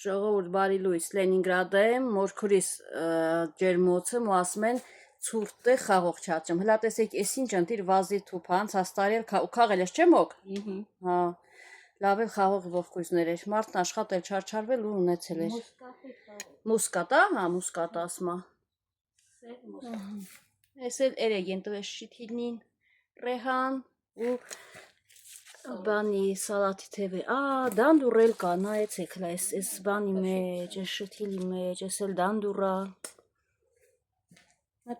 Ժողովուրդ բարի լույս Լենինգրադեմ, մորքուրիս ջերմոցը ու ասում են ցուրտ է խաղող չաճում։ Հլա տեսեք, էս ինչ ընտիր վազի թուփանց հաստարել քաղել ես չէ՞ մոք։ Հա։ Լավ էլ խաղող ողկույզներ էր։ Մարդն աշխատել չարչարվել ու ունեցել էր։ Մուսկատ, հա, մուսկատ ասма։ Էս էլ երեգ են տվես շիթիլնին, ռեհան ու բանի սալատի թևը, դանդուր էլ կա, նայեցեք, այս բանի մեջ, այս շթիլի մեջ, այս էլ դանդուրա,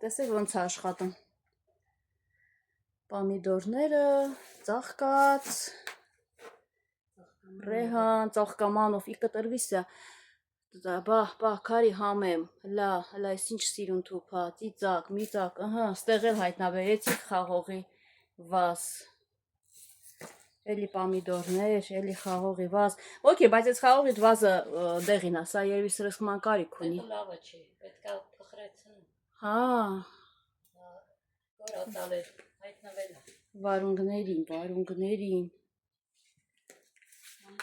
տեսեք ոնց է աշխատում, պամիդորները, ծաղկած, ռեհան, ծաղկամանով, ի կտրվիս է, բահ, քարի համեմ, հլա, այս ինչ սիրուն թուփա, ծիծակ, միծակ, ստեղ էլ հայտնաբերեցիք խաղողի վազ, էլի պամիդորներ, էլի խաղողի վազ, ոքի, բայց այս խաղողի վազը դեղին է, սա երևի սրսկման կարիք ունի։ Լավը չի, պետք է փխրեցնեն։ Հա։ Որ ատալեր, հայտնվել է։ Վարունգներին։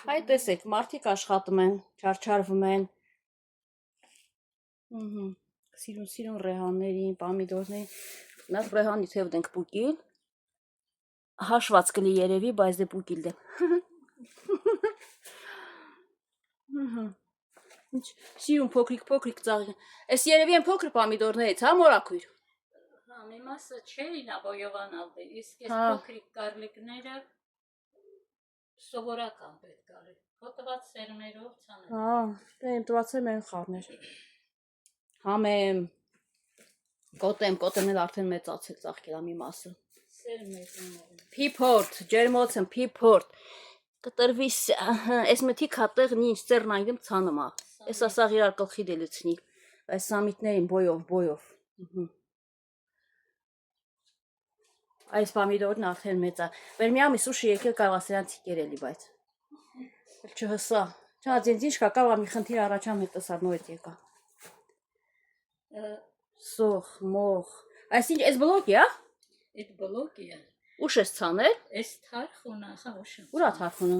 Հայ տեսեք, մարդիկ աշխատում են, չարչարվում են։ Սիրուն ռեհաններին, պամիդորներին, նախ ռեհանի թևդ ենք պուկիլ, հաշված կլի երևի, բայց դե պուկիլ դեմ։ Սիրուն փոքրիկ ծաղիկ, ես երևի են փոքր պամիդորներից, հա մորակույր։ Հա, մի մասը չէին աբոյովանալ դե, իսկ ես փոքրիկ կարլիկները սովորական պետք արի, հոտված սերմերով ցանել։ Հա, դե իմ տվածել մեն խառներ։ Համեմ, կոտեմ էլ արդեն մեծացել ծաղկելա մի մասը։ Փիփորդ, ջերմոցն փիփորդ, կտրվիս, ես մթիկ հատեղն ինչ ծերնանգեմ ցանմա, ես ասաղ իրար կլխի դելեցնի, այս սամիտներին բոյով, այս պամիդորն արդեն մեծա, բեր մի ամիս ուշի եկել կարվա սրանց կերելի, բայց, չհսա, չհաձինց ինչ կա, կարվա մի խնդիր առաջամ հետ տսար նոյդ եկա, սող, մող, այս ինչ, ես բլոկի, հա? Այդ բլոկի է։ Ուշ ես ցանել։ Այս թարխունը, հա, ուշ։ Ուրա թարխունը։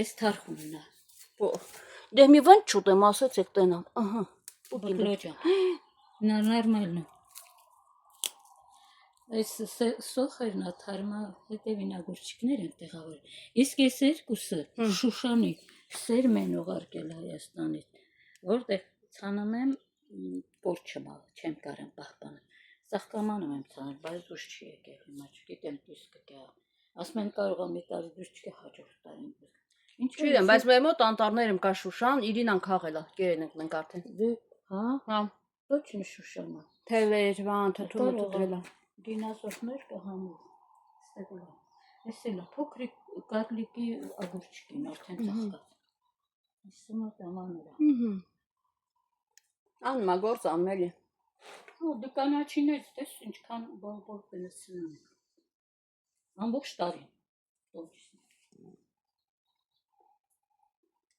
Այս թարխունն է։ Դե մի ոնց չուտեմ, ասեցեք տենամ։ Ահա։ Բլոջա։ Նորմալն է։ Այս սոխերն է թարմա հետևին ագուրչիկներ են տեղավորել։ Իսկ այս երկուսը Շուշանի սերմ են ուղարկել Հայաստանից, որտեղ ցանում եմ պորչմա, չեմ կարեմ պահպանել։ Ծաղկամանում եմ ցանել, բայց դուրս չի եկել հիմա, չգիտեմ դիսկը կա։ Ասում են կարող է մի տարի դուրս չկա հաջորդ տարին։ Ինչ չգիտեմ, բայց մեր մոտ անտառներում կա Շուշան, Իրինան քաղել է, կերեն ենք մենք արդեն։ Դե, հա։ Հա։ Ոչ ինչ Շուշանա։ Թելեր, բան, թթումը թողել է։ Դինոզավրներ կա համով։ Ստեղ է։ Էս էլ է փոքրիկ կարլիկի ագուրչիկին արդեն ծաղկած։ Իսմա տամանուրա։ Անմա գործ անմելի։ Հո դե կանաչիներից դες ինչքան բոլ կնսնում։ Ամբողջ տարին։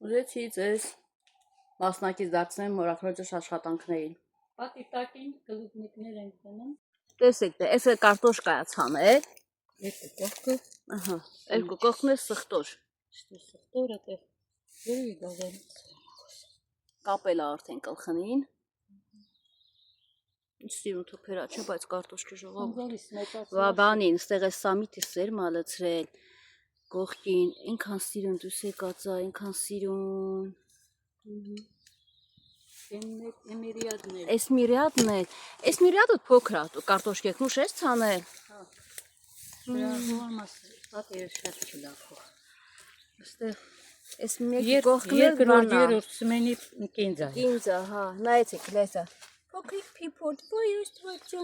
Ուզեցի ձեզ մասնակից դարձնեմ մորաքրոջս աշխատանքներին։ Պատիտակին գլուկնիկներ են տանում։ Տեսեք, այս է կարտոշկա է ցանել։ Երկու կողքը, ահա, երկու կողքն է սխտոր։ Սխտորը տեղ ջրի գազան։ Կապել է արդեն կլխնին։ Ինչ սիրուն թփերա չէ, բայց կարտոշկի ժողով։ Բանին, ստեղ է սամիտի սերմ ալեցրել։ Կողքին, ինքան սիրուն դուս եկածա, ինքան սիրուն։ Էս միրյադն է, էս միրյադը փոքր է, կարտոշկեք նուշ ես ցանել։ Հա։ Շրահուամաս, պատերը շատ չլախող։ Այստեղ էս մեկի կողքն էլ բանա։ Երկրորդ սմենի կինձա։ Կինձա, հա, նայեցեք, լեսա։ Փոքրիկ փիփորդ, ոյ թվաճո։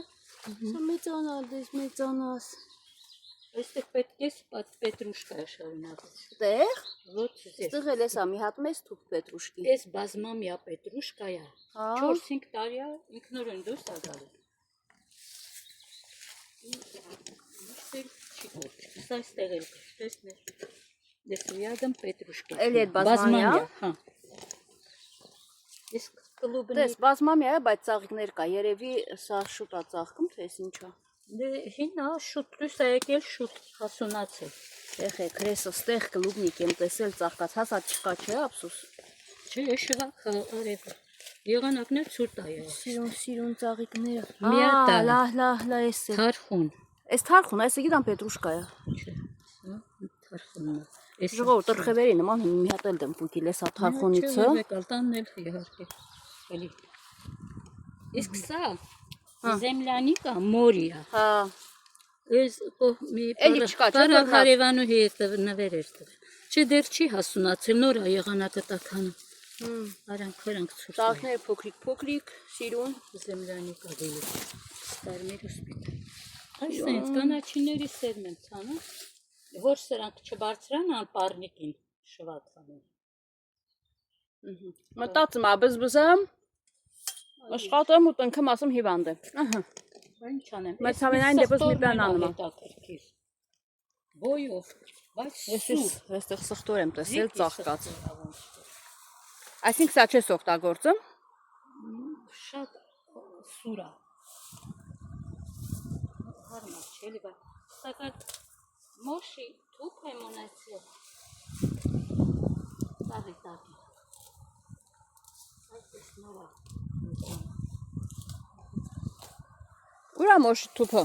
Մեծանալ դες մեծանաս։ Այստեղ պետք է պետրուշկա շարունակել։ Տեղ։ Ոչ, Ստեղ էլ էսա մի հատ մեծ թուփ պետրուշկի։ Էս բազմամյա պետրուշկա է։ 4-5 տարի է ինքնուրույն դուրս է գալու։ Սա ստեղ էլ տեսնես։ Դες ռիադն պետրուշկա։ Էլի այդ բազմամյա։ Հա։ Իսկ կլուբն Դες բազմամյա է, բայց ծաղիկներ կա։ Երևի սա շուտ է ծաղկում, թե էս ինչա։ Դե հինա շուտ լույս է եկել շուտ հասունացել։ Եղեք, հրեսը ստեղ կլուբնիկ եմ տեսել ծաղկած, հասած չկա չէ, ափսուս։ Չէ, շղակ արևը։ Եղանակն էլ ցուրտ է։ Սիրուն ծաղիկները։ Միատա։ Լա, էս է։ Թարխուն։ Էս թարխուն, այս գիտեմ պետրուշկա է։ Չէ, սա թարխունն է։ Ժողով տրխևերի նման մի հատ էլ դեմ փուկիլ էս թարխունիցը։ Չէ, տանն էլ իհարկե։ Էլի։ Իսկ սա Zemlyanika մորիա։ Հա։ Ես մի Էլի չկա, չէ՞, բռնած։ հարևանու հետ նվեր էր տվել։ Չէ, դեռ չի հասունացել, նոր է եղանակը տաքանում։ Արանք ցուրտ։ Ծաղիկները փոքրիկ, սիրուն։ Zemlyanika դիլի։ Ստարմեր հոսպիտալ։ Այսինքն կանաչիների սերմ են ցանում, որ սրանք չբարձրանան պառնիկին շվացանում։ Մտածում բզբզամ, աշխատեմ ու տնքեմ ասում հիվանդ է։ Ահա։ Ինչ անեմ։ Մրցավենային դեպս մի բան անում եմ։ Բոյով, բայց Այստեղ սխտոր եմ տեսել ծաղկած։ Այսինքն սա չես օգտագործում։ Շատ սուր է։ Հարմար չէ, լիվա։ Սակայն մոշի թուփ եմ ունեցել։ Տաղի։ Այս նորա։ Ուր է մոշի թուփը։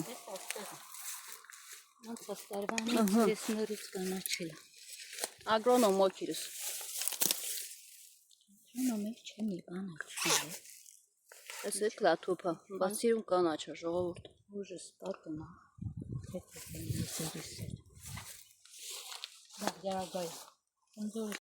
Անցած տարվան ես նորից կանաչել եմ։ Ագրոնոմ մոքիրս։ Նոմեր չեմ մի բան չունեմ։ Էս է լա թուփը, բայց սիրուն կանաչ է ժողովուրդ։ Ուժս պատում է։ Հետ է սերիսեր։ Դա գայ։